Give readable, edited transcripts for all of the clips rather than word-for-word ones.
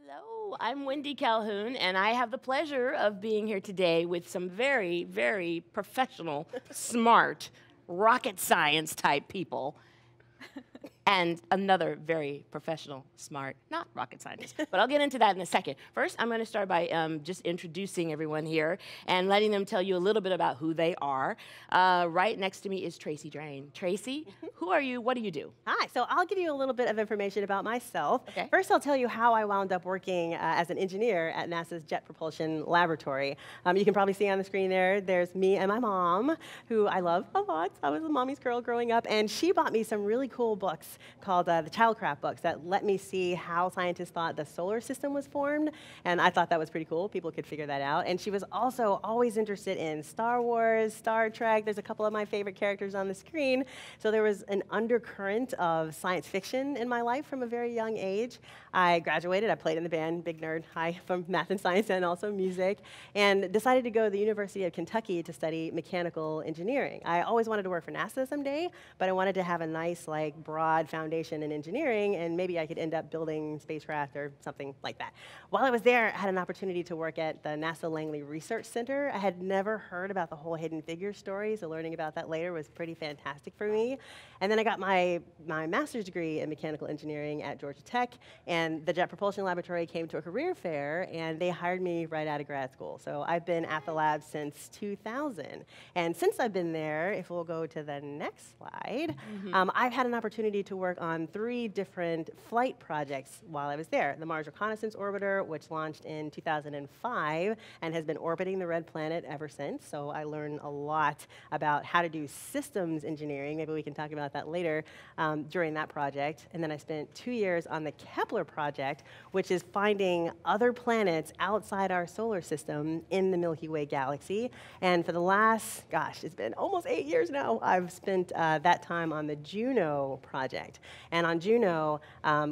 Hello, I'm Wendy Calhoun, and I have the pleasure of being here today with some very, very professional, smart, rocket science type people. And another very professional, smart, not rocket scientist, but I'll get into that in a second. First, I'm going to start by just introducing everyone here and letting them tell you a little bit about who they are. Right next to me is Tracy Drain. Tracy, who are you? What do you do? Hi, so I'll give you a little bit of information about myself. Okay. First, I'll tell you how I wound up working as an engineer at NASA's Jet Propulsion Laboratory. You can probably see on the screen there's me and my mom, who I love a lot. I was a mommy's girl growing up, and she bought me some really cool books called the Childcraft books that let me see how scientists thought the solar system was formed, and I thought that was pretty cool. People could figure that out. And she was also always interested in Star Wars, Star Trek. There's a couple of my favorite characters on the screen. So there was an undercurrent of science fiction in my life from a very young age. I graduated, I played in the band, big nerd, hi, from math and science and also music, and decided to go to the University of Kentucky to study mechanical engineering. I always wanted to work for NASA someday, but I wanted to have a nice, like, broad foundation in engineering, and maybe I could end up building spacecraft or something like that. While I was there, I had an opportunity to work at the NASA Langley Research Center. I had never heard about the whole Hidden Figures story, so learning about that later was pretty fantastic for me. And then I got my master's degree in mechanical engineering at Georgia Tech, and the Jet Propulsion Laboratory came to a career fair, and they hired me right out of grad school. So I've been at the lab since 2000. And since I've been there, if we'll go to the next slide, I've had an opportunity to work on 3 different flight projects while I was there. The Mars Reconnaissance Orbiter, which launched in 2005 and has been orbiting the red planet ever since. So I learned a lot about how to do systems engineering. Maybe we can talk about that later during that project. And then I spent 2 years on the Kepler project, which is finding other planets outside our solar system in the Milky Way galaxy. And for the last, gosh, it's been almost 8 years now, I've spent that time on the Juno project. And on Juno,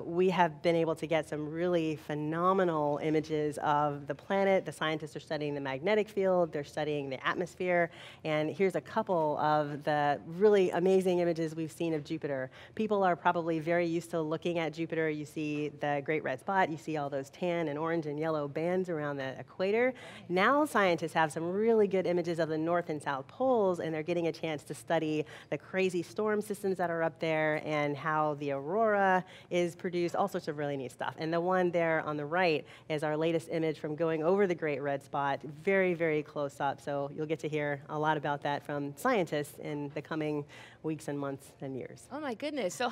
we have been able to get some really phenomenal images of the planet. The scientists are studying the magnetic field, they're studying the atmosphere, and here's a couple of the really amazing images we've seen of Jupiter. People are probably very used to looking at Jupiter. You see the great red spot, you see all those tan and orange and yellow bands around the equator. Now scientists have some really good images of the north and south poles, and they're getting a chance to study the crazy storm systems that are up there and how the aurora is produced, all sorts of really neat stuff. And the one there on the right is our latest image from going over the great red spot, very, very close up. So you'll get to hear a lot about that from scientists in the coming weeks and months and years. Oh my goodness. So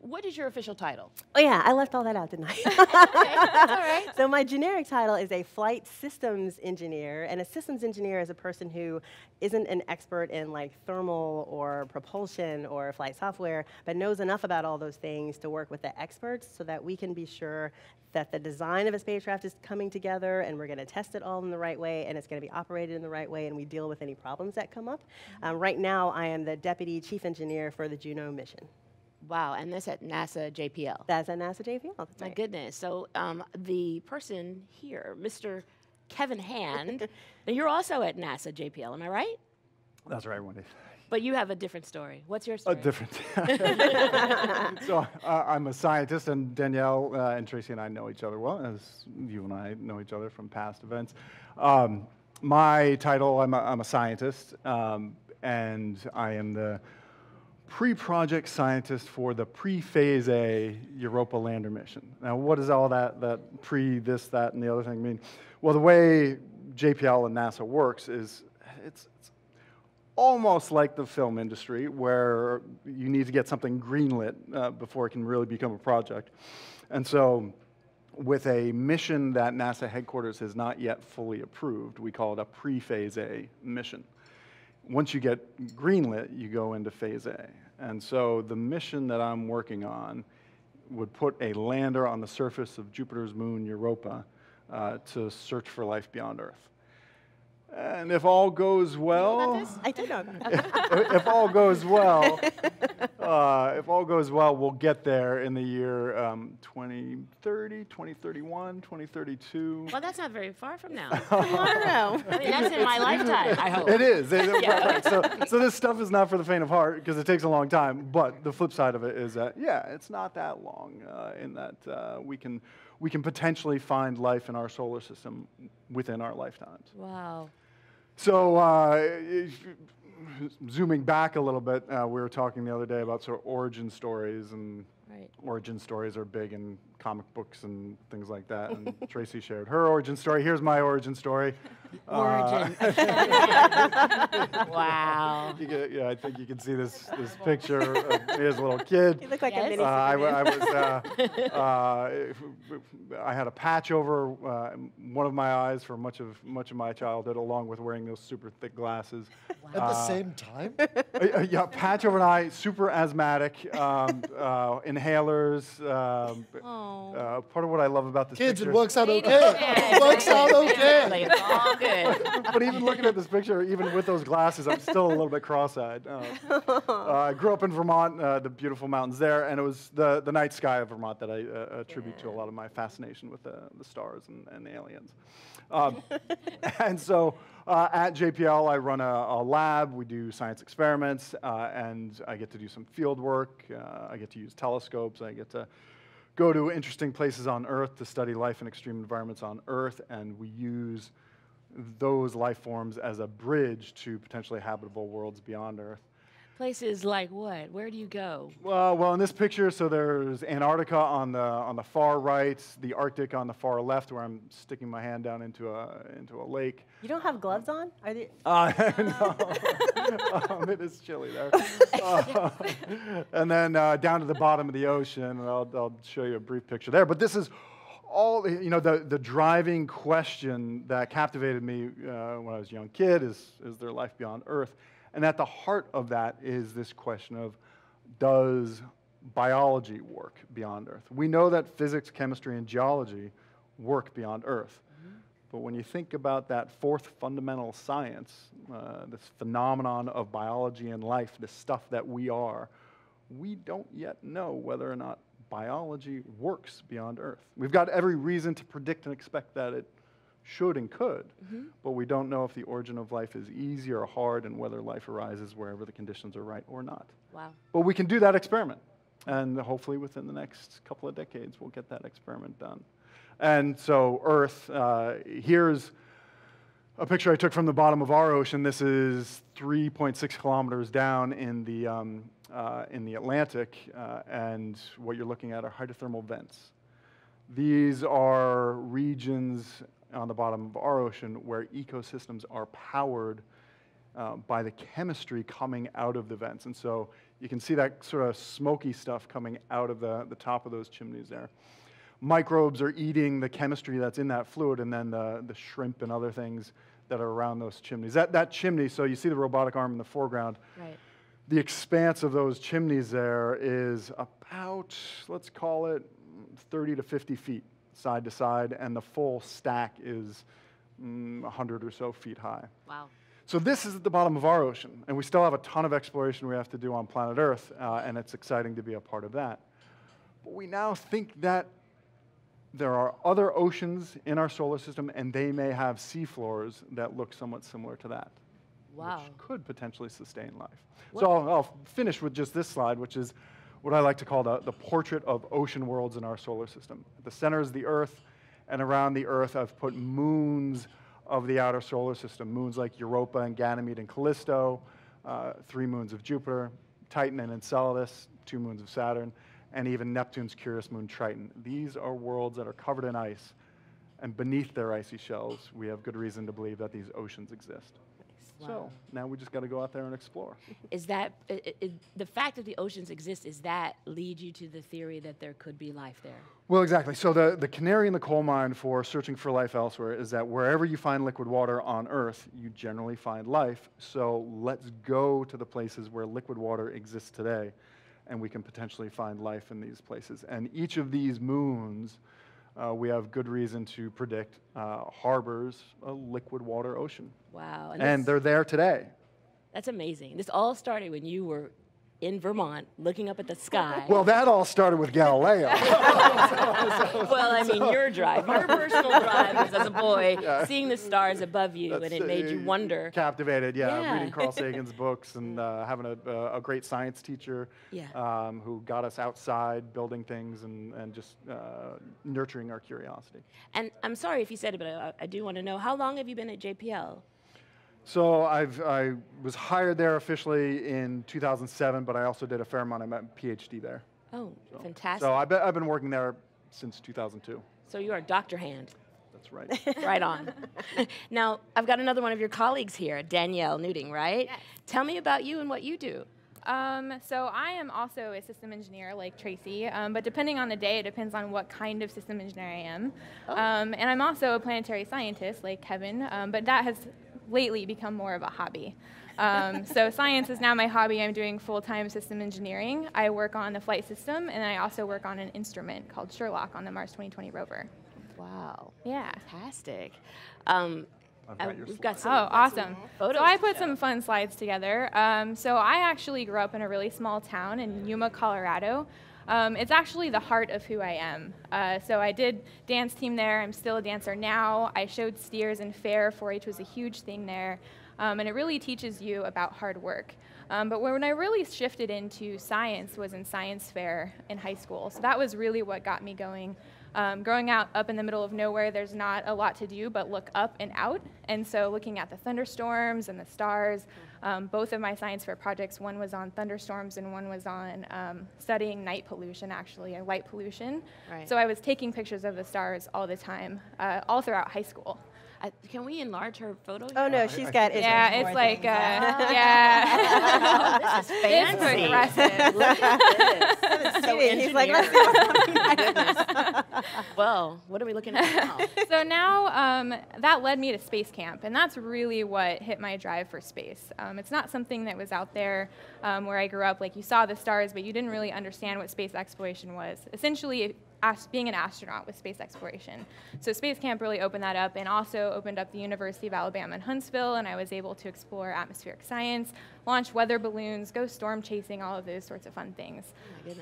what is your official title? Oh yeah, I left all that out, didn't I? Okay, that's all right. So my generic title is a flight systems engineer, and a systems engineer is a person who isn't an expert in like thermal or propulsion or flight software, but knows enough about all those things to work with the experts so that we can be sure that the design of a spacecraft is coming together, and we're going to test it all in the right way, and it's going to be operated in the right way, and we deal with any problems that come up. Right now, I am the deputy chief engineer for the Juno mission. Wow, and that's at NASA JPL. That's at NASA JPL. That's My right. goodness. So the person here, Mr. Kevin Hand, now you're also at NASA JPL, am I right? That's right, Wendy. But you have a different story. What's your story? Different. So I'm a scientist, and Danielle and Tracy and I know each other well, as you and I know each other from past events. My title, I'm a scientist, and I am the pre-project scientist for the pre-phase A Europa lander mission. Now, what does all that pre, this, that, and the other thing mean? Well, the way JPL and NASA works is it's almost like the film industry, where you need to get something greenlit before it can really become a project. And so with a mission that NASA headquarters has not yet fully approved, we call it a pre-phase A mission. Once you get greenlit, you go into phase A. And so the mission that I'm working on would put a lander on the surface of Jupiter's moon, Europa, to search for life beyond Earth. And if all goes well, You know about this? I do know about that. if all goes well, we'll get there in the year 2030, 2031, 2032. Well, that's not very far from now. Tomorrow. I mean, that's in my lifetime, I hope. It is. Right. So this stuff is not for the faint of heart, because it takes a long time. But the flip side of it is that, yeah, it's not that long in that we can we can potentially find life in our solar system within our lifetimes. Wow. So zooming back a little bit, we were talking the other day about sort of origin stories, and origin stories are big in comic books and things like that. And Tracy shared her origin story. Here's my origin story. Origin. Wow. I think you can see this picture of me as a little kid. You look like a Yes. mini I had a patch over one of my eyes for much of my childhood, along with wearing those super thick glasses. At the same time? Yeah, patch over an eye, super asthmatic, inhalers. Part of what I love about this Kids, picture. it works out okay. It works out okay. It's all good. But even looking at this picture, even with those glasses, I'm still a little bit cross-eyed. I grew up in Vermont, the beautiful mountains there, and it was the night sky of Vermont that I attribute to a lot of my fascination with the stars and the aliens. And so at JPL, I run a lab. We do science experiments, and I get to do some field work. I get to use telescopes. I get to go to interesting places on Earth to study life in extreme environments on Earth, and we use those life forms as a bridge to potentially habitable worlds beyond Earth. Places like what? Where do you go? Well, in this picture, so there's Antarctica on the far right, the Arctic on the far left, where I'm sticking my hand down into a lake. You don't have gloves on? Are they? No, it is chilly there. And then down to the bottom of the ocean, and I'll show you a brief picture there. But this is all, the driving question that captivated me when I was a young kid is there life beyond Earth? And at the heart of that is this question of, does biology work beyond Earth? We know that physics, chemistry, and geology work beyond Earth. But when you think about that fourth fundamental science, this phenomenon of biology and life, the stuff that we are, we don't yet know whether or not biology works beyond Earth. We've got every reason to predict and expect that it should and could, but we don't know if the origin of life is easy or hard and whether life arises wherever the conditions are right or not. Wow. But we can do that experiment, and hopefully within the next couple of decades we'll get that experiment done. And so Earth, here's a picture I took from the bottom of our ocean. This is 3.6 kilometers down in the Atlantic, and what you're looking at are hydrothermal vents. These are regions on the bottom of our ocean where ecosystems are powered by the chemistry coming out of the vents. And so you can see that sort of smoky stuff coming out of the top of those chimneys there. Microbes are eating the chemistry that's in that fluid, and then the shrimp and other things that are around those chimneys. That chimney, so you see the robotic arm in the foreground. Right. The expanse of those chimneys there is about, let's call it 30 to 50 feet side to side, and the full stack is 100 or so feet high. Wow. So this is at the bottom of our ocean, and we still have a ton of exploration we have to do on planet Earth, and it's exciting to be a part of that. But we now think that there are other oceans in our solar system, and they may have seafloors that look somewhat similar to that. Wow. Which could potentially sustain life. So I'll finish with just this slide, which is what I like to call the portrait of ocean worlds in our solar system. At the center is the Earth, and around the Earth I've put moons of the outer solar system, moons like Europa and Ganymede and Callisto, 3 moons of Jupiter, Titan and Enceladus, 2 moons of Saturn, and even Neptune's curious moon Triton. These are worlds that are covered in ice, and beneath their icy shells, we have good reason to believe that these oceans exist. Wow. So now we just got to go out there and explore. Is that the fact that the oceans exist? Is that lead you to the theory that there could be life there? Well, exactly. So the canary in the coal mine for searching for life elsewhere is that wherever you find liquid water on Earth, you generally find life. So let's go to the places where liquid water exists today, and we can potentially find life in these places. And each of these moons, we have good reason to predict harbors a liquid water ocean. Wow. And they're there today. That's amazing. This all started when you were in Vermont, looking up at the sky. Well, that all started with Galileo. Well, I mean, your drive, your personal drive was as a boy, seeing the stars above you, and it made you wonder. Captivated, Yeah. reading Carl Sagan's books and having a great science teacher who got us outside, building things and just nurturing our curiosity. And I'm sorry if you said it, but I do want to know, how long have you been at JPL? So I was hired there officially in 2007, but I also did a fair amount of my PhD there. Oh, fantastic. So I've been working there since 2002. So you are Dr. Hand. That's right. Right on. Now, I've got another one of your colleagues here, Danielle Newting, right? Yes. Tell me about you and what you do. So I am also a system engineer like Tracy, but depending on the day, it depends on what kind of system engineer I am. And I'm also a planetary scientist like Kevin, but that has lately become more of a hobby. So science is now my hobby. I'm doing full-time system engineering. I work on the flight system, and I also work on an instrument called Sherlock on the Mars 2020 rover. Wow. Yeah. Fantastic. We've got some. Oh, awesome. photos So I to put show. some fun slides together. So I actually grew up in a really small town in Yuma, Colorado. It's actually the heart of who I am. So I did dance team there. I'm still a dancer now. I showed steers and fair. 4-H was a huge thing there. And it really teaches you about hard work. But when I really shifted into science was in science fair in high school. So that was really what got me going. Growing up in the middle of nowhere, there's not a lot to do but look up and out. And so looking at the thunderstorms and the stars, both of my science fair projects, one was on thunderstorms and one was on studying night pollution, actually, or light pollution. Right. So I was taking pictures of the stars all the time, all throughout high school. Can we enlarge her photo? Oh no, she's got it. Yeah, it's like, yeah. Oh, this is It's fancy. progressive. Look at this. So He's like, let's engineered. Well, what are we looking at now? So now that led me to space camp, and that's really what hit my drive for space. It's not something that was out there where I grew up, like you saw the stars, but you didn't really understand what space exploration was. Essentially, being an astronaut with space exploration. So space camp really opened that up and also opened up the University of Alabama in Huntsville, and I was able to explore atmospheric science, launch weather balloons, go storm chasing, all of those sorts of fun things.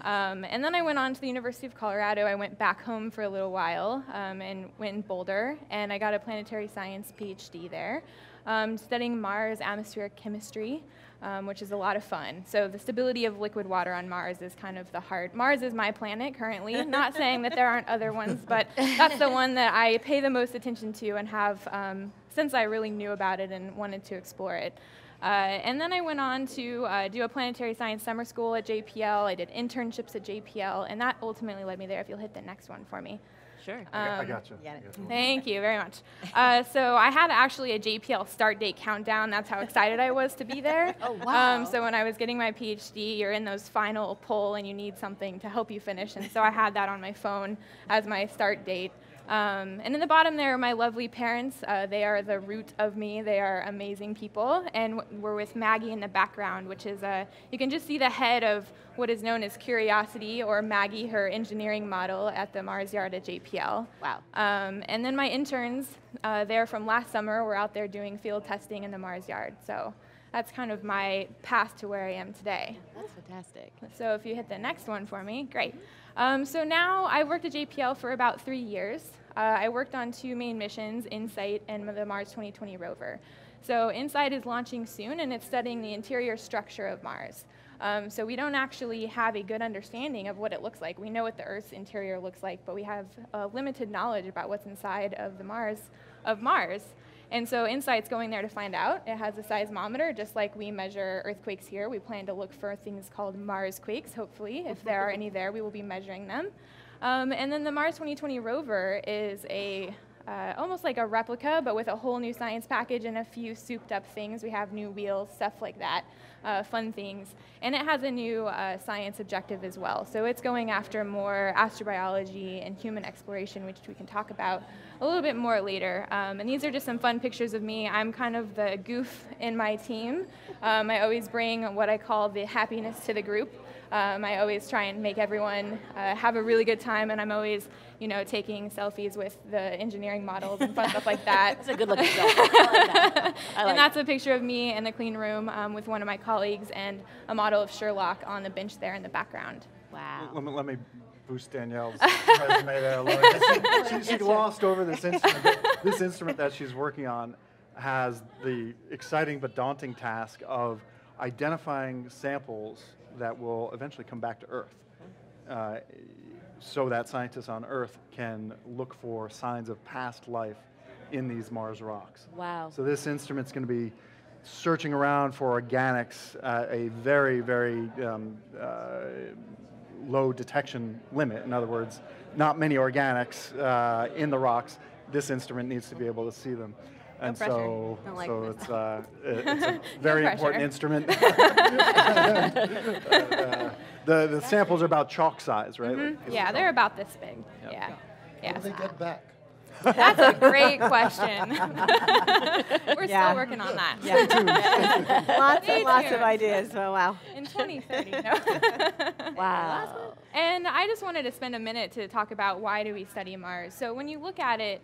And then I went on to the University of Colorado. I went back home for a little while and went in Boulder, and I got a planetary science PhD there, studying Mars atmospheric chemistry. Which is a lot of fun. So the stability of liquid water on Mars is kind of the heart. Mars is my planet currently, not saying that there aren't other ones, but that's the one that I pay the most attention to and have since I really knew about it and wanted to explore it. And then I went on to do a planetary science summer school at JPL. I did internships at JPL, and that ultimately led me there. If you'll hit the next one for me. Sure. I got you. Thank you very much. So I had actually a JPL start date countdown. That's how excited I was to be there. Oh, wow. So when I was getting my PhD, you're in those final pull and you need something to help you finish. And so I had that on my phone as my start date. And in the bottom there are my lovely parents. They are the root of me. They are amazing people. And we're with Maggie in the background, which is, you can just see the head of what is known as Curiosity, or Maggie, her engineering model at the Mars Yard at JPL. Wow. And then my interns, they're from last summer, were out there doing field testing in the Mars Yard. So that's kind of my path to where I am today. That's fantastic. So if you hit the next one for me, great. So now I've worked at JPL for about 3 years. I worked on 2 main missions, InSight and the Mars 2020 rover. So InSight is launching soon, and it's studying the interior structure of Mars. So we don't actually have a good understanding of what it looks like. We know what the Earth's interior looks like, but we have limited knowledge about what's inside of the Mars. And so InSight's going there to find out. It has a seismometer, just like we measure earthquakes here. We plan to look for things called Mars quakes, hopefully. If there are any there, we will be measuring them. And then the Mars 2020 rover is almost like a replica, but with a whole new science package and a few souped up things. We have new wheels, stuff like that, fun things. And it has a new science objective as well. So it's going after more astrobiology and human exploration, which we can talk about a little bit more later. And these are just some fun pictures of me. I'm kind of the goof in my team. I always bring what I call the happiness to the group. I always try and make everyone have a really good time, and I'm always, taking selfies with the engineering models and fun stuff like that. It's a good looking selfie. I like that. And that's a picture of me in the clean room with one of my colleagues and a model of Sherlock on the bench there in the background. Wow. Let me boost Danielle's resume there a little bit. She glossed over this instrument. This instrument that she's working on has the exciting but daunting task of identifying samples that will eventually come back to Earth, so that scientists on Earth can look for signs of past life in these Mars rocks. Wow. So this instrument's going to be searching around for organics at a very, very low detection limit. In other words, not many organics in the rocks. This instrument needs to be able to see them. And so, it's a very important instrument. The samples are about chalk size, right? Mm-hmm. Yeah, they're about this big. Yep. Yeah. What do they get back? That's a great question. We're still working on that. Yeah. Lots and lots of ideas. So wow. In 2030. No. Wow. And I just wanted to spend a minute to talk about why do we study Mars. So when you look at it,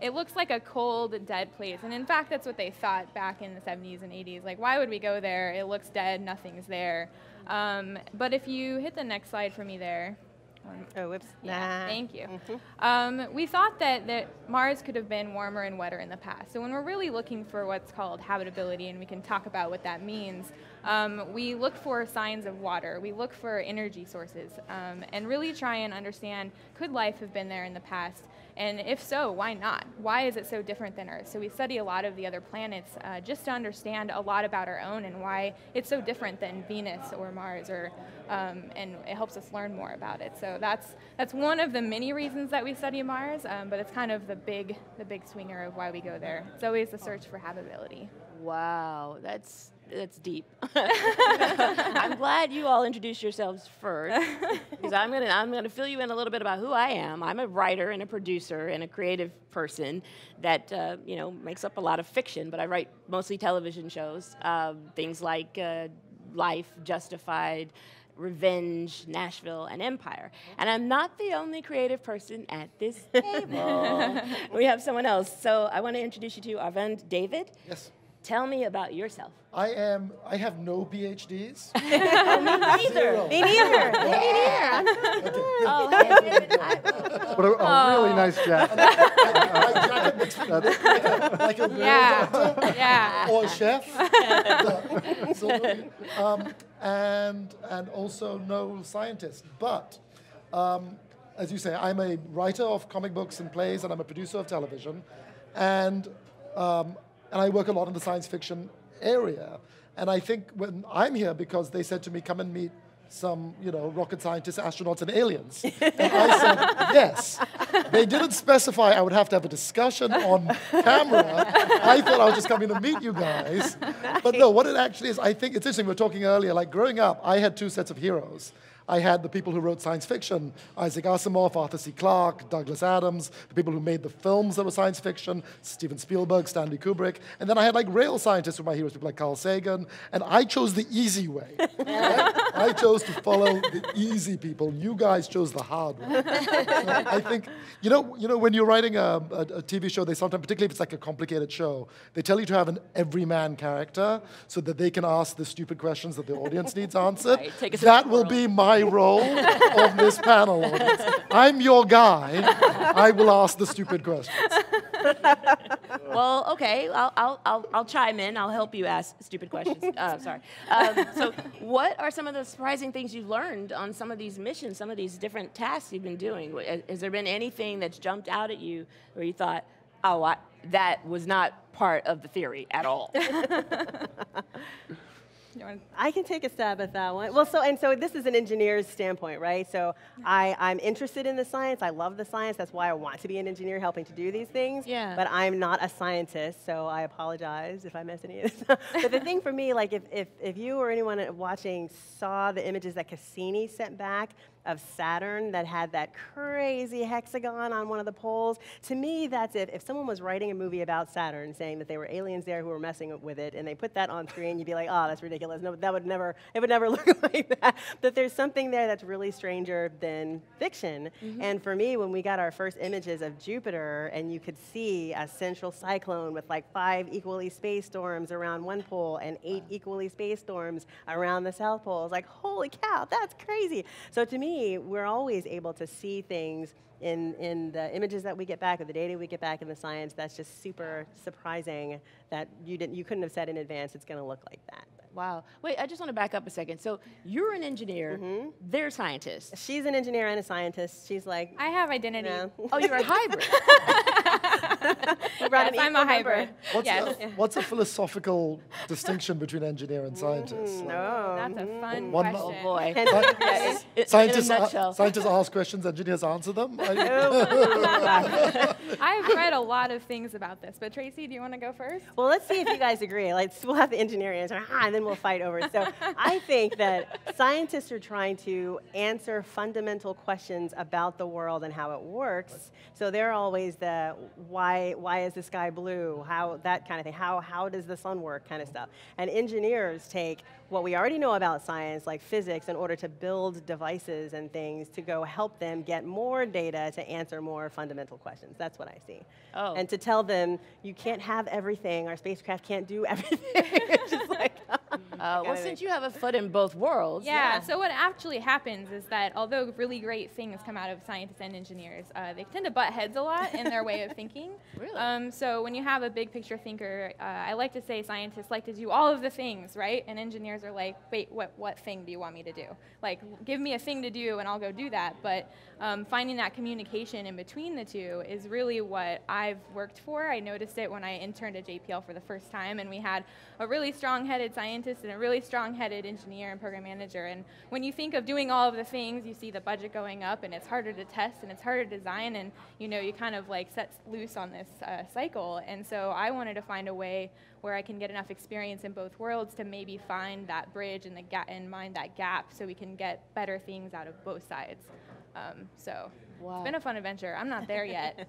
it looks like a cold, dead place. And in fact, that's what they thought back in the 70s and 80s. Like, why would we go there? It looks dead. Nothing's there. But if you hit the next slide for me there. Oh, whoops. Yeah, thank you. We thought that Mars could have been warmer and wetter in the past. So when we're really looking for what's called habitability, and we can talk about what that means, we look for signs of water. We look for energy sources and really try and understand, could life have been there in the past? And if so, why not? Why is it so different than Earth? So we study a lot of the other planets just to understand a lot about our own and why it's so different than Venus or Mars, and it helps us learn more about it. So that's one of the many reasons that we study Mars, but it's kind of the big swinger of why we go there. It's always the search for habitability. Wow, that's deep. I'm glad you all introduced yourselves first, because I'm gonna fill you in a little bit about who I am. I'm a writer and a producer and a creative person that makes up a lot of fiction, but I write mostly television shows, things like Life, Justified, Revenge, Nashville, and Empire. And I'm not the only creative person at this table. We have someone else. So I want to introduce you to Arvind David. Yes. Tell me about yourself. I have no PhDs. Oh, me neither. Me neither. Oh, hey, David. But a really nice jacket. My jacket makes me look like a real doctor Yeah. or a chef. And also no scientist. But as you say, I'm a writer of comic books and plays, and I'm a producer of television. And I work a lot in the science fiction area. And I think when I'm here because they said to me, come and meet some, rocket scientists, astronauts, and aliens. And I said, yes. They didn't specify I would have to have a discussion on camera. I thought I was just coming to meet you guys. But no, what it actually is, I think it's interesting, we were talking earlier, like growing up, I had two sets of heroes. I had the people who wrote science fiction, Isaac Asimov, Arthur C. Clarke, Douglas Adams, the people who made the films that were science fiction, Steven Spielberg, Stanley Kubrick. And then I had like real scientists who were my heroes, people like Carl Sagan. And I chose the easy way. Right? I chose to follow the easy people. You guys chose the hard way. So I think, when you're writing a TV show, they sometimes, particularly if it's like a complicated show, they tell you to have an everyman character so that they can ask the stupid questions that the audience needs answered. Right, that will be my role on this panel audience. I'm your guy. I will ask the stupid questions. Well, okay, I'll chime in. I'll help you ask stupid questions. Sorry. So what are some of the surprising things you've learned on some of these missions, some of these different tasks you've been doing? Has there been anything that's jumped out at you where you thought, oh, that was not part of the theory at all? I can take a stab at that one. Well, so this is an engineer's standpoint, right? So I'm interested in the science. I love the science. That's why I want to be an engineer helping to do these things. Yeah. But I'm not a scientist, so I apologize if I mess any of this. But the thing for me, like if you or anyone watching saw the images that Cassini sent back of Saturn that had that crazy hexagon on one of the poles. To me, that's it. If someone was writing a movie about Saturn saying that there were aliens there who were messing with it, and they put that on screen, you'd be like, oh, that's ridiculous. No, it would never look like that. But there's something there that's really stranger than fiction. And for me, when we got our first images of Jupiter, and you could see a central cyclone with like 5 equally spaced storms around one pole and 8 equally spaced storms around the South Pole, it's like, holy cow, that's crazy. So to me, we're always able to see things in the images that we get back or the data we get back in the science that's just super surprising that you couldn't have said in advance it's going to look like that. Wow. Wait, I just want to back up a second. So you're an engineer, they're scientists. She's an engineer and a scientist. She's like, I have identity. Oh, you're a hybrid. Yes, I'm a hybrid. What's the philosophical distinction between engineer and scientist? That's a fun One- question. Oh, boy. Scientists, in a nutshell. scientists ask questions, engineers answer them. I've read a lot of things about this, but Tracy, do you want to go first? well, let's see if you guys agree. Like, we'll have the engineer answer, and then we'll fight over it. So I think that scientists are trying to answer fundamental questions about the world and how it works. So they're always the why is the sky blue? How, that kind of thing. How does the sun work kind of stuff. And engineers take what we already know about science, like physics, in order to build devices and things to go help them get more data to answer more fundamental questions. That's what I see. Oh. And to tell them, you can't have everything, our spacecraft can't do everything. It's just like, Well, since you have a foot in both worlds. Yeah, so what actually happens is that although really great things come out of scientists and engineers, they tend to butt heads a lot in their way of thinking. Really? So when you have a big picture thinker, I like to say scientists like to do all of the things, right? And engineers are like, wait, what thing do you want me to do? Like, give me a thing to do and I'll go do that. But finding that communication in between the two is really what I've worked for. I noticed it when I interned at JPL for the first time, and we had a really strong-headed scientist and a really strong-headed engineer and program manager. And when you think of doing all of the things, you see the budget going up, and it's harder to test, and it's harder to design, and you kind of like set loose on this cycle. And so I wanted to find a way where I can get enough experience in both worlds to maybe find that bridge and mind that gap so we can get better things out of both sides. It's been a fun adventure. I'm not there yet.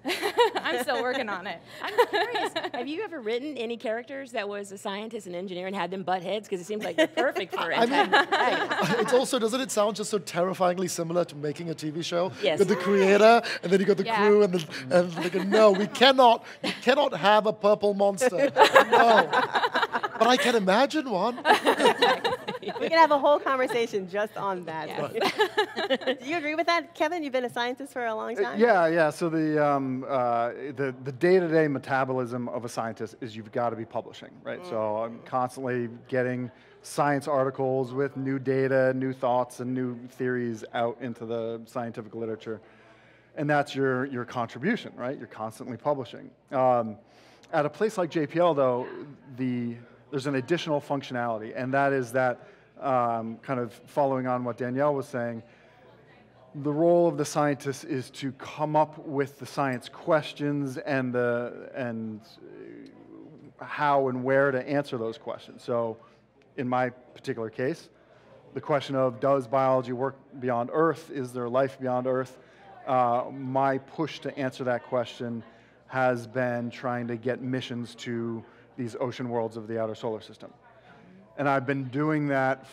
I'm still working on it. I'm curious, have you ever written any characters that was a scientist and engineer and had them butt heads? Because it seems like you're perfect for it. I mean, it's also, doesn't it sound just so terrifyingly similar to making a TV show? Yes. With the creator, and then you got the crew, and they go, no, you cannot have a purple monster. No. But I can imagine one. we can have a whole conversation just on that. Yes. Do you agree with that, Kevin? You've been a scientist for a long time? Yeah. So the day-to-day metabolism of a scientist is you've got to be publishing, right? So I'm constantly getting science articles with new data, new thoughts, and new theories out into the scientific literature. And that's your contribution, right? You're constantly publishing. At a place like JPL, though, there's an additional functionality, and that is that, kind of following on what Danielle was saying, the role of the scientist is to come up with the science questions and how and where to answer those questions. So in my particular case, the question of does biology work beyond Earth? Is there life beyond Earth? My push to answer that question has been trying to get missions to these ocean worlds of the outer solar system. And I've been doing that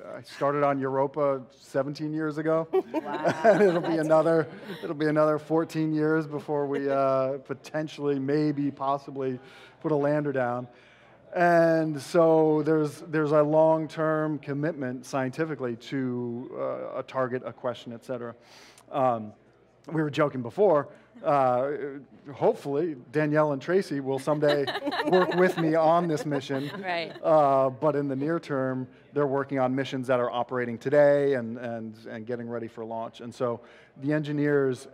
I started on Europa 17 years ago. Wow. And it'll be another 14 years before we potentially, maybe, possibly put a lander down. And so there's a long-term commitment scientifically to a target, a question, et cetera. We were joking before, hopefully Danielle and Tracy will someday work with me on this mission. Right. But in the near term, they're working on missions that are operating today and getting ready for launch. And so the engineers,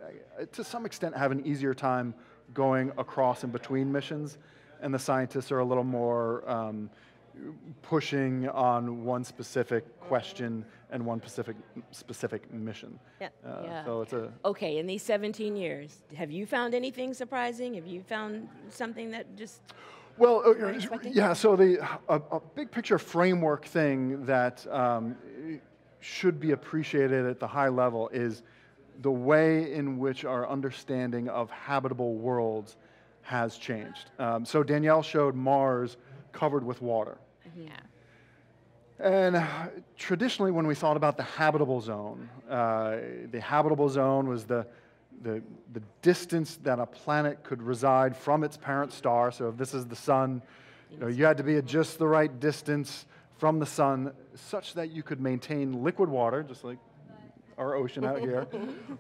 to some extent, have an easier time going across and between missions, and the scientists are a little more pushing on one specific question and one specific mission. Yeah. So it's a... Okay, in these 17 years, have you found anything surprising? Have you found something that just... Well, expecting? yeah, so a big picture framework thing that should be appreciated at the high level is the way in which our understanding of habitable worlds has changed. So Danielle showed Mars covered with water. Yeah. And traditionally, when we thought about the habitable zone was the distance that a planet could reside from its parent star. So if this is the sun, you had to be at just the right distance from the sun such that you could maintain liquid water, just like our ocean out here,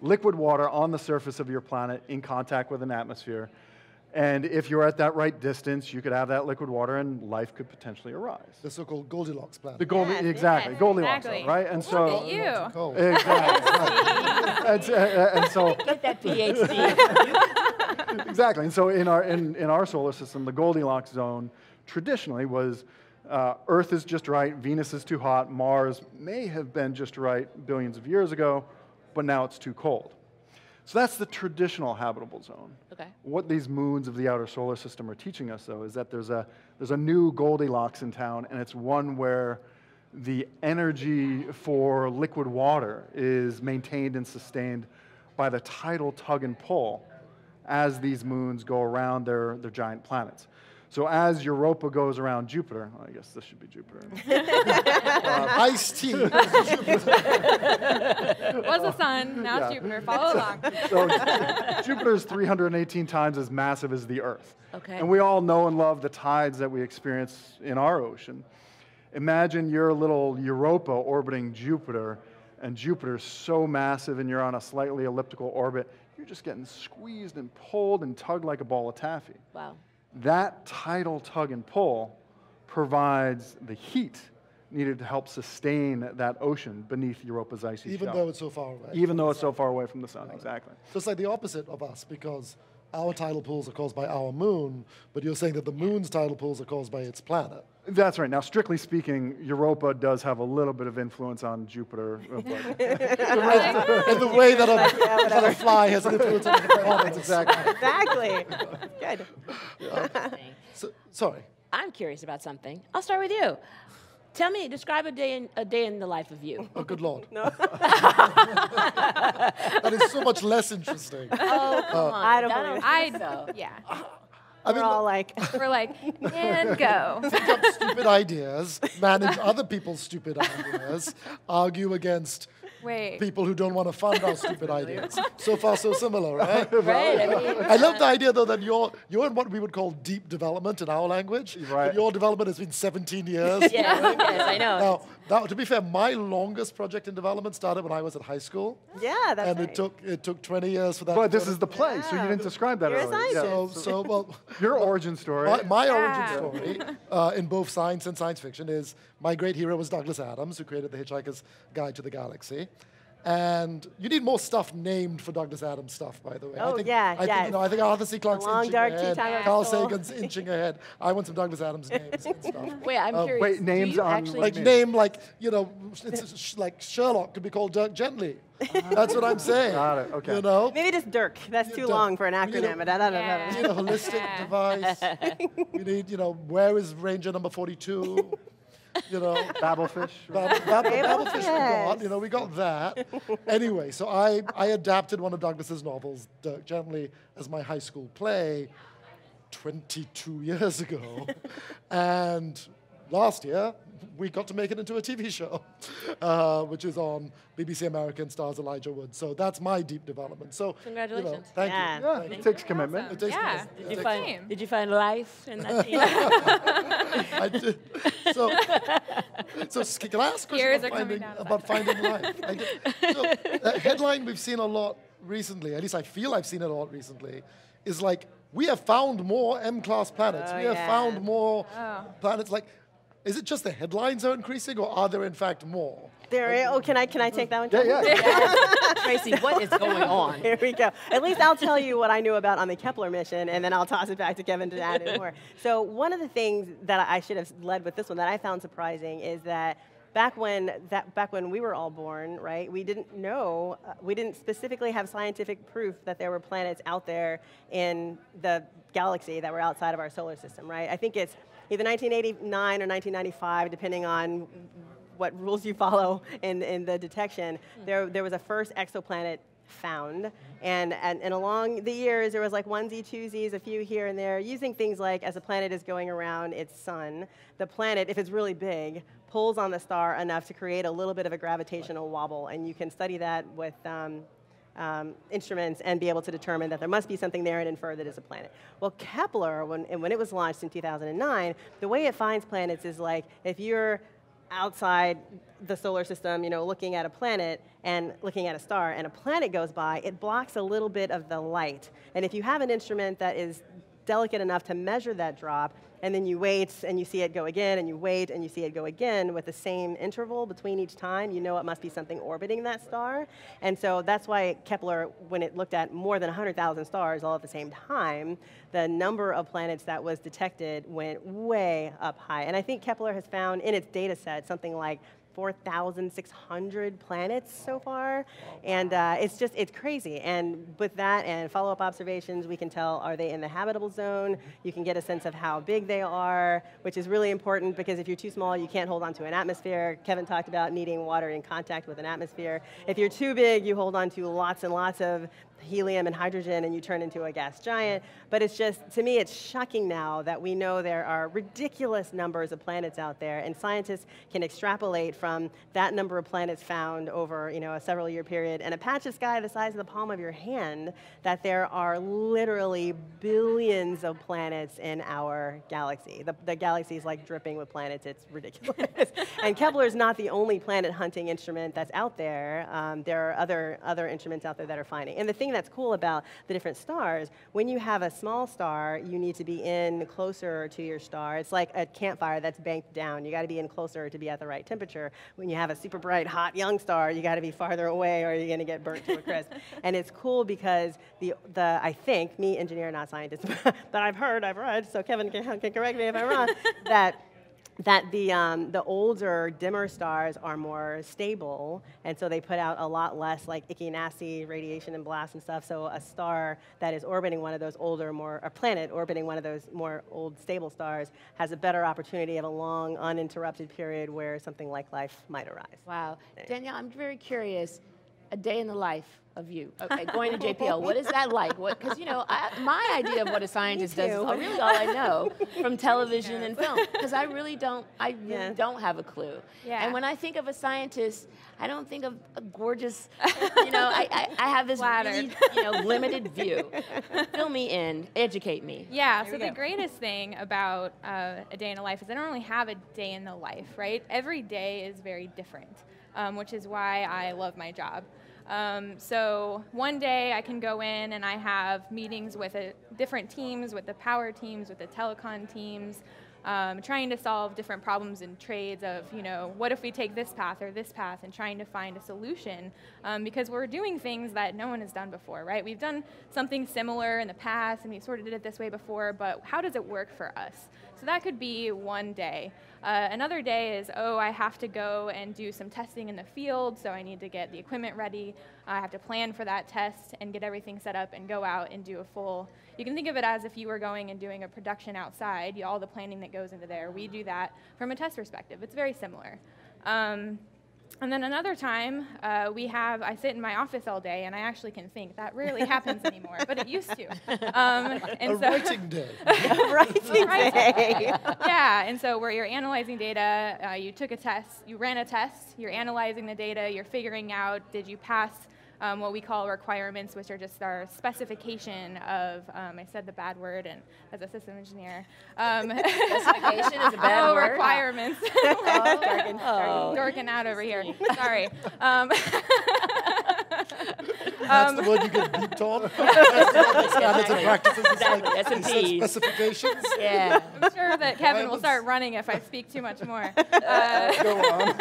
liquid water on the surface of your planet in contact with an atmosphere. And if you're at that right distance, you could have that liquid water and life could potentially arise. The so-called Goldilocks planet. The exactly, yes, Goldilocks, exactly. right? And Look so, at you. Cold. exactly. and so, Get that PhD. exactly. And so in our solar system, the Goldilocks zone traditionally was Earth is just right, Venus is too hot, Mars may have been just right billions of years ago, but now it's too cold. So that's the traditional habitable zone. Okay. What these moons of the outer solar system are teaching us, though, is that there's a new Goldilocks in town, and it's one where the energy for liquid water is maintained and sustained by the tidal tug and pull as these moons go around their giant planets. So as Europa goes around Jupiter, I guess this should be Jupiter. Iced tea. Was the sun, now it's Jupiter. Follow along. So Jupiter's 318 times as massive as the Earth. Okay. And we all know and love the tides that we experience in our ocean. Imagine your little Europa orbiting Jupiter, and Jupiter's so massive and you're on a slightly elliptical orbit, you're just getting squeezed and pulled and tugged like a ball of taffy. Wow. That tidal tug and pull provides the heat needed to help sustain that ocean beneath Europa's icy Even shell. though it's so far away. Even though it's so far away from the sun, exactly. So it's like the opposite of us, because our tidal pools are caused by our moon, but you're saying that the moon's tidal pools are caused by its planet. That's right. Now, strictly speaking, Europa does have a little bit of influence on Jupiter. But In the way that a fly has an influence on the planets. exactly. Exactly. Good. So, sorry. I'm curious about something. I'll start with you. Describe a day in the life of you. Oh, good Lord. No. That is so much less interesting. Oh, come on. I don't believe it. think so. Yeah. We're all like, We're like, and go. Think up stupid ideas, manage other people's stupid ideas, argue against Wait. people who don't want to fund our stupid ideas. So far, so similar, right? Right. I mean, I love the idea, though, that you're in what we would call deep development in our language. Right. But your development has been 17 years. yes, I know. Now, to be fair, my longest project in development started when I was at high school. yeah, that's And right. it took 20 years for that. But to this is the play, so you didn't describe that You're a earlier. scientist. well, Your origin story. my origin story in both science and science fiction is my great hero was Douglas Adams, who created The Hitchhiker's Guide to the Galaxy. And you need more stuff named for Douglas Adams stuff, by the way. Oh, I think, yeah, I think, yes. I think Arthur C. Clarke's long, inching dark ahead. tea time of Carl the soul. Sagan's inching ahead. I want some Douglas Adams names and stuff. Wait, I'm curious. wait, names do you on, actually like, Like name like, like Sherlock could be called Dirk Gently. That's what I'm saying. Got it, okay. You know? Maybe just Dirk. That's too Dirk. long for an We need a- acronym. Yeah. We need a holistic Yeah. device. We need, where is Ranger number 42? Babelfish. Babelfish we got. We got that. Anyway, so I adapted one of Douglas's novels, Dirk Gently, as my high school play 22 years ago. And last year, we got to make it into a TV show, which is on BBC American, stars Elijah Wood. So that's my deep development. So, Congratulations. Thank Yeah. you. Yeah, Thank it you. takes commitment. Awesome. It takes Yeah. commitment. Did you Same. find? Did you find life in that? I did. So can I ask a Tears question are coming down about finding life? So a headline we've seen a lot recently, at least I feel I've seen it a lot recently, is like, we have found more M-class planets. We have found more planets. Like, is it just the headlines are increasing, or are there in fact more? Can I take that one? Yeah. Tracy, what is going on? Here we go. At least I'll tell you what I knew about on the Kepler mission, and then I'll toss it back to Kevin to add in more. So one of the things that I should have led with this one that I found surprising is that back when we were all born, right, we didn't know, we didn't specifically have scientific proof that there were planets out there in the galaxy that were outside of our solar system, right? I think it's either 1989 or 1995, depending on what rules you follow in the detection, there was a first exoplanet found, and along the years there was like onesie, twosies, a few here and there, using things like as a planet is going around its sun, the planet, if it's really big, pulls on the star enough to create a little bit of a gravitational wobble, and you can study that with instruments and be able to determine that there must be something there and infer that it's a planet. Well, Kepler, when it was launched in 2009, the way it finds planets is like if you're outside the solar system, looking at a planet and looking at a star, and a planet goes by, it blocks a little bit of the light. And if you have an instrument that is delicate enough to measure that drop, and then you wait and you see it go again, and you wait and you see it go again with the same interval between each time, you know it must be something orbiting that star. And so that's why Kepler, when it looked at more than 100,000 stars all at the same time, the number of planets that was detected went way up high. And I think Kepler has found in its data set something like 4,600 planets so far, and it's crazy. And with that and follow-up observations, we can tell, are they in the habitable zone? You can get a sense of how big they are, which is really important because if you're too small, you can't hold onto an atmosphere. Kevin talked about needing water in contact with an atmosphere. If you're too big, you hold on to lots and lots of helium and hydrogen and you turn into a gas giant. But it's just, to me, it's shocking now that we know there are ridiculous numbers of planets out there, and scientists can extrapolate from that number of planets found over a several-year period and a patch of sky the size of the palm of your hand, that there are literally billions of planets in our galaxy. The galaxy is like dripping with planets. It's ridiculous. And Kepler is not the only planet hunting instrument that's out there. There are other instruments out there that are finding. And the thing that's cool about the different stars, when you have a small star, you need to be in closer to your star. It's like a campfire that's banked down. You got to be in closer to be at the right temperature. When you have a super bright, hot, young star, you got to be farther away or you're going to get burnt to a crisp. And it's cool because I think, me, engineer, not scientist, but I've read, so Kevin can correct me if I'm wrong, that the older, dimmer stars are more stable, and so they put out a lot less like icky, nasty radiation and blasts and stuff. So a star that is orbiting one of those older, a planet orbiting one of those more old, stable stars has a better opportunity of a long, uninterrupted period where something like life might arise. Wow. Danielle, I'm very curious, a day in the life of you. Okay, going to JPL, what is that like? Because, my idea of what a scientist does is really all I know from television and film, because I really don't have a clue. Yeah. And when I think of a scientist, I don't think of a gorgeous, I have this really, limited view. Fill me in, educate me. Yeah, so the greatest thing about a day in the life is I don't really have a day in the life, right? Every day is very different, which is why I love my job. So one day I can go in and I have meetings with different teams, with the power teams, with the telecom teams, trying to solve different problems and trades of, what if we take this path or this path, and trying to find a solution, because we're doing things that no one has done before, right? We've done something similar in the past and we sort of did it this way before, but how does it work for us? So that could be one day. Another day is, I have to go and do some testing in the field, so I need to get the equipment ready. I have to plan for that test and get everything set up and go out and do a full, you can think of it as if you were going and doing a production outside, all the planning that goes into there. We do that from a test perspective. It's very similar. And then another time, I sit in my office all day, and I actually can think. That rarely happens anymore, but it used to. Writing day. Writing day. Yeah, and so where you're analyzing data, you took a test, you ran a test, you're analyzing the data, you're figuring out, did you pass what we call requirements, which are just our specification of, I said the bad word, and as a system engineer. Specification is a bad word. Requirements. Dorking out over here. Sorry. That's the word you get beeped on. Standards and practices. S&Ps. Specifications. Yeah. I'm sure that Kevin will start running if I speak too much more. Go on.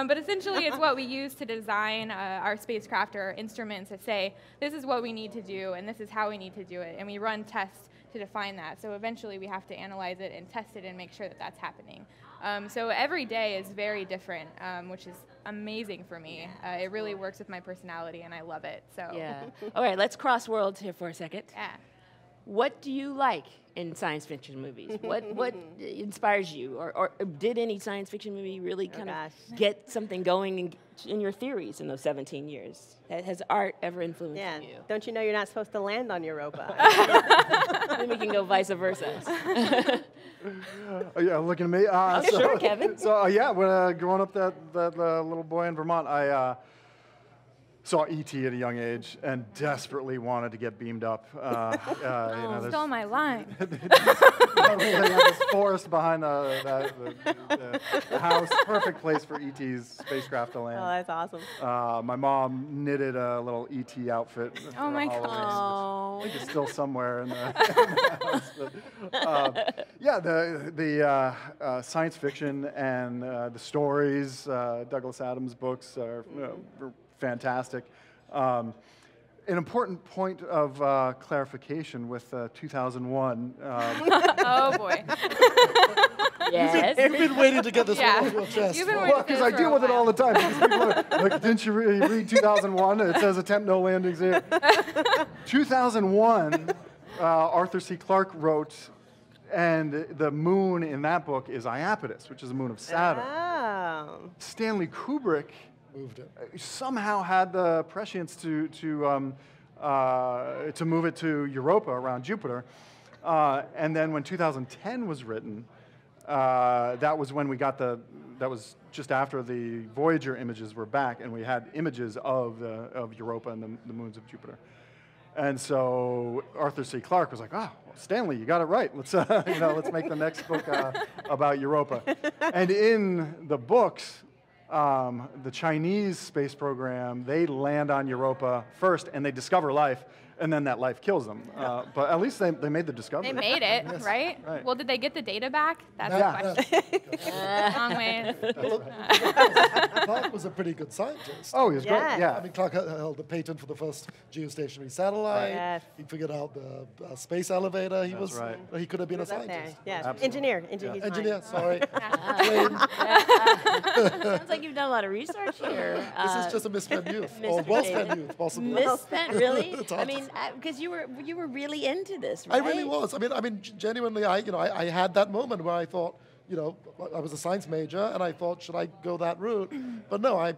But essentially, it's what we use to design our spacecraft or instruments to say, this is what we need to do, and this is how we need to do it. And we run tests to define that. So eventually, we have to analyze it and test it and make sure that that's happening. So every day is very different, which is amazing for me. It really works with my personality, and I love it. So yeah. All right, let's cross worlds here for a second. Yeah. what do you like in science fiction movies? What inspires you? Or did any science fiction movie really kind of get something going in your theories in those 17 years? Has art ever influenced you? Don't you know you're not supposed to land on Europa? Then we can go vice versa. Yeah, looking at me. Sure, Kevin. So yeah, when growing up that little boy in Vermont, I saw E.T. at a young age and desperately wanted to get beamed up. Stole my line. They had this forest behind the house, perfect place for E.T.'s spacecraft to land. Oh, that's awesome. My mom knitted a little E.T. outfit. Oh my Halloween, God. which I think it's still somewhere in the house. But, yeah, the science fiction and the stories, Douglas Adams' books are fantastic. An important point of clarification with 2001. Oh boy. Yes. You've been waiting to get this one off your chest. You've been waiting Well, because I deal with it all the time. People are like, didn't you read 2001? It says attempt no landings here. 2001, Arthur C. Clarke wrote, and the moon in that book is Iapetus, which is the moon of Saturn. Oh. Stanley Kubrick Moved it. somehow had the prescience to move it to Europa around Jupiter. And then when 2010 was written, that was when we got that was just after the Voyager images were back, and we had images of Europa and the moons of Jupiter. And so Arthur C. Clarke was like, "Oh, well, Stanley, you got it right. Let's let's make the next book about Europa." And in the books, the Chinese space program, they land on Europa first, and they discover life, and then that life kills them. But at least they made the discovery. They made it, right? Right. Well, did they get the data back? That's Yeah. the question. Long way. Clarke was a pretty good scientist. Oh, he was Yeah. great. Yeah. I mean, Clarke held the patent for the first geostationary satellite. Yes. He figured out the space elevator. He That's right. He could have been a Up there. scientist. Yes. Absolutely. Engineer. He's Engineer, fine. sorry. Sounds like you've done a lot of research here. This is just a misspent youth, or Mr. well-spent David. youth, possibly. Misspent, really? It's I hard mean, to because you were really into this, I right? really was. I mean, genuinely, I had that moment where I thought, I was a science major, and I thought, should I go that route? But no,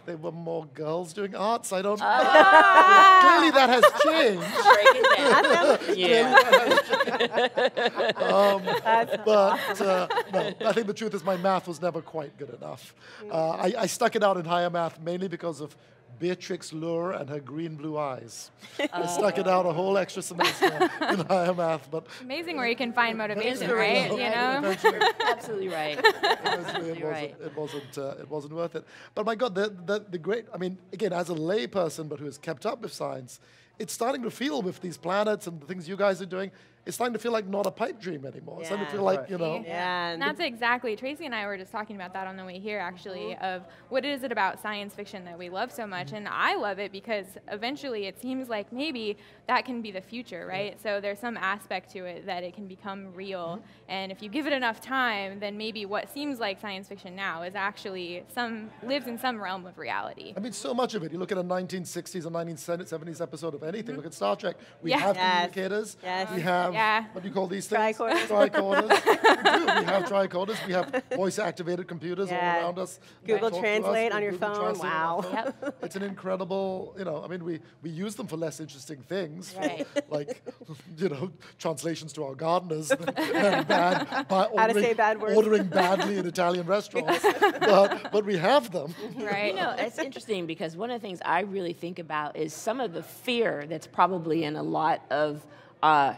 there were more girls doing arts. I don't. Clearly, that has changed. Break it down. But no, I think the truth is my math was never quite good enough. I stuck it out in higher math mainly because of Beatrix Lure and her green-blue eyes. I stuck it out a whole extra semester in higher math, but Amazing where you can find motivation, Inspiration, right? You right? know? Absolutely right. it wasn't worth it. But my God, the great, I mean, again, as a layperson, but who has kept up with science, it's starting to feel with these planets and the things you guys are doing, it's starting to feel like not a pipe dream anymore. It's starting to Yeah. feel like, Yeah. And that's exactly, Tracy and I were just talking about that on the way here, actually, of what is it about science fiction that we love so much. And I love it because eventually it seems like maybe that can be the future, right? So there's some aspect to it that it can become real. And if you give it enough time, then maybe what seems like science fiction now is actually lives in some realm of reality. I mean, so much of it. You look at a 1960s or 1970s episode of anything. Look at Star Trek. We Yeah. have Yes. communicators. Yes. We have, Yeah. what do you call these things? Tricorders. Tricorders. We do. We have tricorders. We have voice-activated computers all Yeah. around us. Google Talk to us Translate with on your Google phone. Translate on our Wow. phone. It's an incredible, I mean, we use them for less interesting things, Right. like, translations to our gardeners and How to say bad words. ordering badly in Italian restaurants. But we have them. Right? You know, it's interesting because one of the things I really think about is some of the fear that's probably in a lot of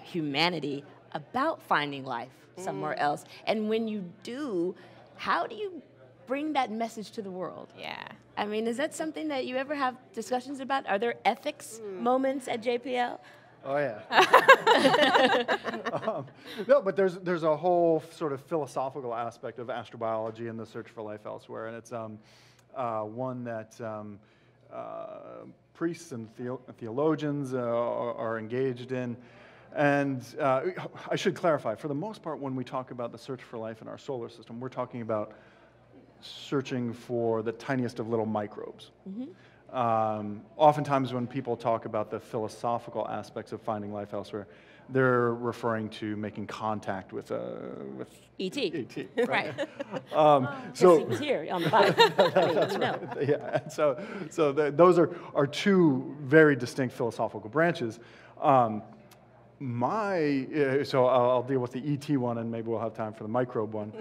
humanity about finding life somewhere else. And when you do, how do you bring that message to the world? Yeah. I mean, is that something that you ever have discussions about? Are there ethics moments at JPL? Oh yeah. No, but there's a whole sort of philosophical aspect of astrobiology and the search for life elsewhere, and it's one that priests and theologians are engaged in. And I should clarify, for the most part, when we talk about the search for life in our solar system, we're talking about searching for the tiniest of little microbes. Oftentimes when people talk about the philosophical aspects of finding life elsewhere, they're referring to making contact with E.T. E.T. Right. So He was here on the bike. You know. yeah, and so those are two very distinct philosophical branches. So I'll deal with the ET one, and maybe we'll have time for the microbe one.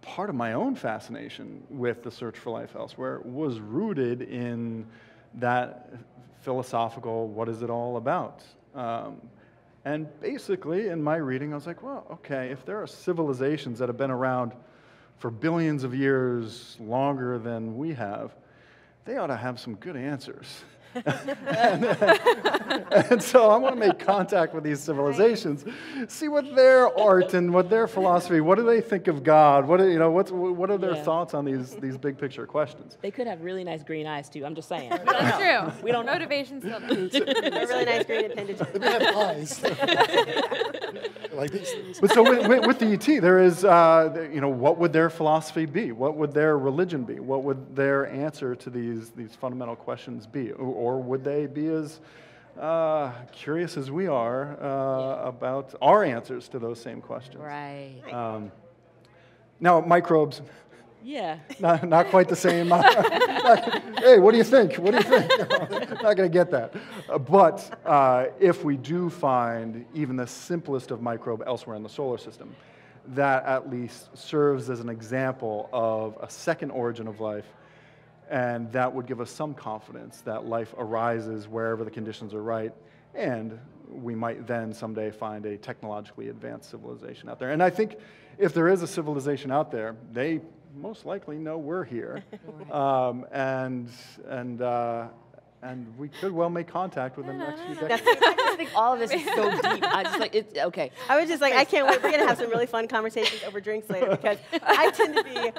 Part of my own fascination with the search for life elsewhere was rooted in that philosophical, what is it all about? And basically, in my reading, I was like, well, okay, if there are civilizations that have been around for billions of years longer than we have, they ought to have some good answers. and so I want to make contact with these civilizations, see what their art and what their philosophy, what do they think of God? What are their thoughts on these big picture questions? They could have really nice green eyes too. I'm just saying. That's true. We don't know. Motivation's still there. They're really nice green appendages. They may have eyes. Like these things. But so with the ET, there is, what would their philosophy be? What would their religion be? What would their answer to these fundamental questions be? Or would they be as curious as we are about our answers to those same questions? Right. Now, microbes, Yeah. not quite the same. Hey, what do you think? What do you think? Not going to get that. But if we do find even the simplest of microbe elsewhere in the solar system, that at least serves as an example of a second origin of life, and that would give us some confidence that life arises wherever the conditions are right, and we might then someday find a technologically advanced civilization out there. And I think if there is a civilization out there, they most likely know we're here, and we could well make contact within the next few decades. I just think all of this is so deep. I just like it's okay. I was just like, I can't wait. We're going to have some really fun conversations over drinks later, because I tend to be,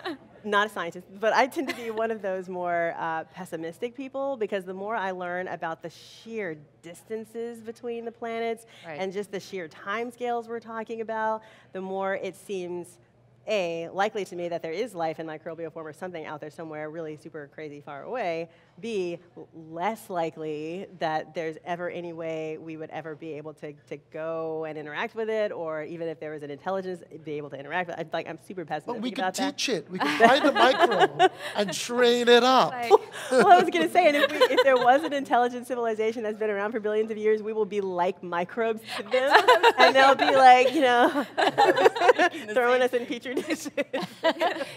not a scientist, but I tend to be one of those more pessimistic people, because the more I learn about the sheer distances between the planets and just the sheer timescales we're talking about, the more it seems likely to me that there is life in microbial form or something out there somewhere really super crazy far away. B, less likely that there's ever any way we would ever be able to go and interact with it, or even if there was an intelligence, be able to interact with it. I'm super pessimistic But we about could that. teach it. We could find the microbe and train it up. Like, Well, I was going to say, and if there was an intelligent civilization that's been around for billions of years, we will be like microbes to them, and they'll be like, throwing us in petri dishes.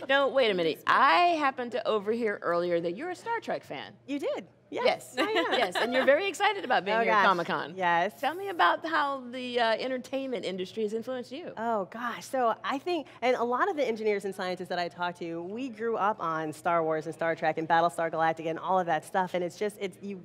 No, wait a minute. I happened to overhear earlier that you're a Star Trek fan. You did. Yes. I am. Yes, and you're very excited about being Oh, here at gosh. Comic-Con. Yes. Tell me about how the entertainment industry has influenced you. Oh gosh, so I think, and a lot of the engineers and scientists that I talk to, we grew up on Star Wars and Star Trek and Battlestar Galactica and all of that stuff, and you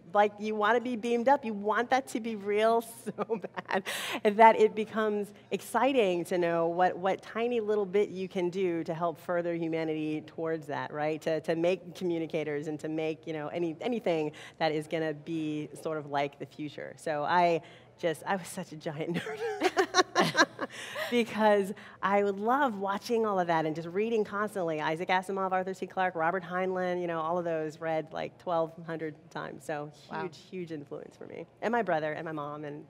want to be beamed up, you want that to be real so bad, and that it becomes exciting to know what tiny little bit you can do to help further humanity towards that, right? To make communicators and to make anything that is going to be sort of like the future. So I was such a giant nerd because I would love watching all of that and just reading constantly. Isaac Asimov, Arthur C. Clarke, Robert Heinlein, all of those read like 1,200 times. So huge influence for me. And my brother and my mom and.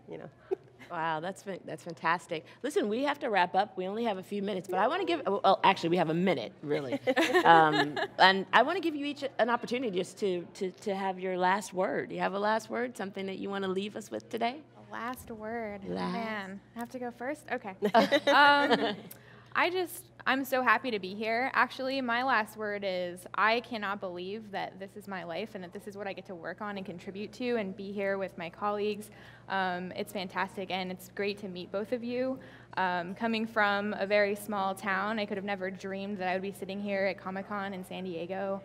Wow, that's fantastic. Listen, we have to wrap up. We only have a few minutes, but I want to give, well, actually, we have a minute, really. And I want to give you each an opportunity just to have your last word. Do you have a last word, something that you want to leave us with today? last word. Last. Man, I have to go first? Okay. I'm so happy to be here. Actually, my last word is I cannot believe that this is my life and that this is what I get to work on and contribute to and be here with my colleagues. It's fantastic, and it's great to meet both of you. Coming from a very small town, I could have never dreamed that I would be sitting here at Comic-Con in San Diego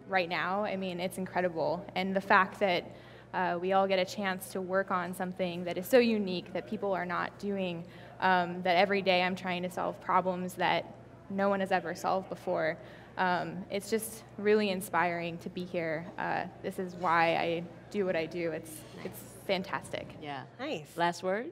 right now. I mean, it's incredible. And the fact that we all get a chance to work on something that is so unique that people are not doing, that every day I'm trying to solve problems that no one has ever solved before. It's just really inspiring to be here. This is why I do what I do. It's fantastic. Yeah. Nice. Last word?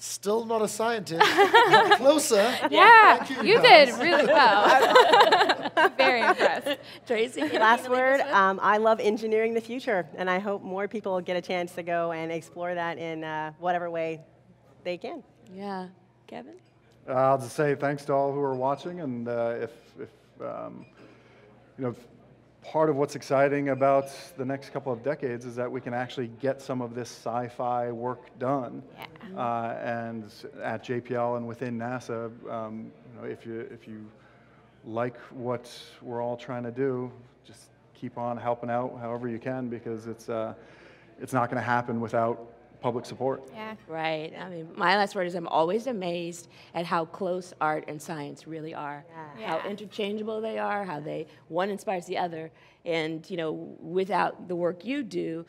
Still not a scientist, but closer. Yeah, Thank you did really well. Very impressed. Tracy, Last word, I love engineering the future, and I hope more people get a chance to go and explore that in whatever way they can. Yeah. Kevin? I'll just say thanks to all who are watching, and if you know, part of what's exciting about the next couple of decades is that we can actually get some of this sci-fi work done. Yeah. And at JPL and within NASA, you know, if you like what we're all trying to do, just keep on helping out however you can, because it's not going to happen without public support. Yeah. Right. I mean, my last word is I'm always amazed at how close art and science really are. Yeah. How Yeah. interchangeable they are, how one inspires the other. And, you know, without the work you do,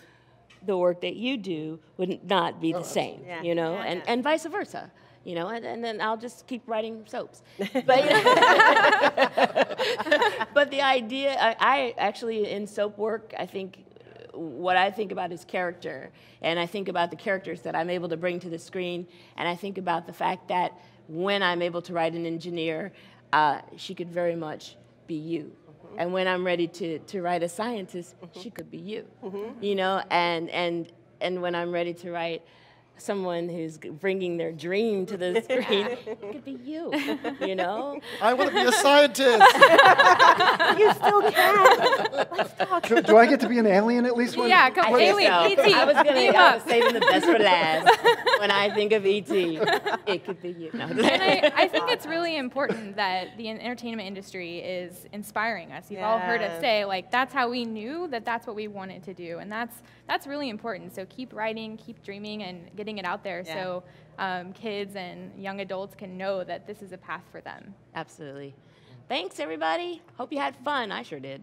the work that you do would not be the same, Yeah. you know, Yeah. and vice versa. You know, and then I'll just keep writing soaps. But, but the idea, I actually, in soap work, I think what I think about is character, and I think about the characters that I'm able to bring to the screen, and I think about the fact that when I'm able to write an engineer, she could very much be you. And when I'm ready to write a scientist, she could be you. You know, and when I'm ready to write someone who's bringing their dream to the screen, it could be you, you know? I want to be a scientist. You still can. Let's talk. Do I get to be an alien at least? Yeah, come I think alien, so. E.T. I was Beam I up. was saving the best for last. When I think of E.T., it could be you. No. And I think it's really important that the entertainment industry is inspiring us. You've all heard us Yeah. say, like, that's how we knew that that's what we wanted to do. And that's really important. So keep writing, keep dreaming, and getting it out there so kids and young adults can know that this is a path for them. Absolutely. Thanks, everybody. Hope you had fun. I sure did.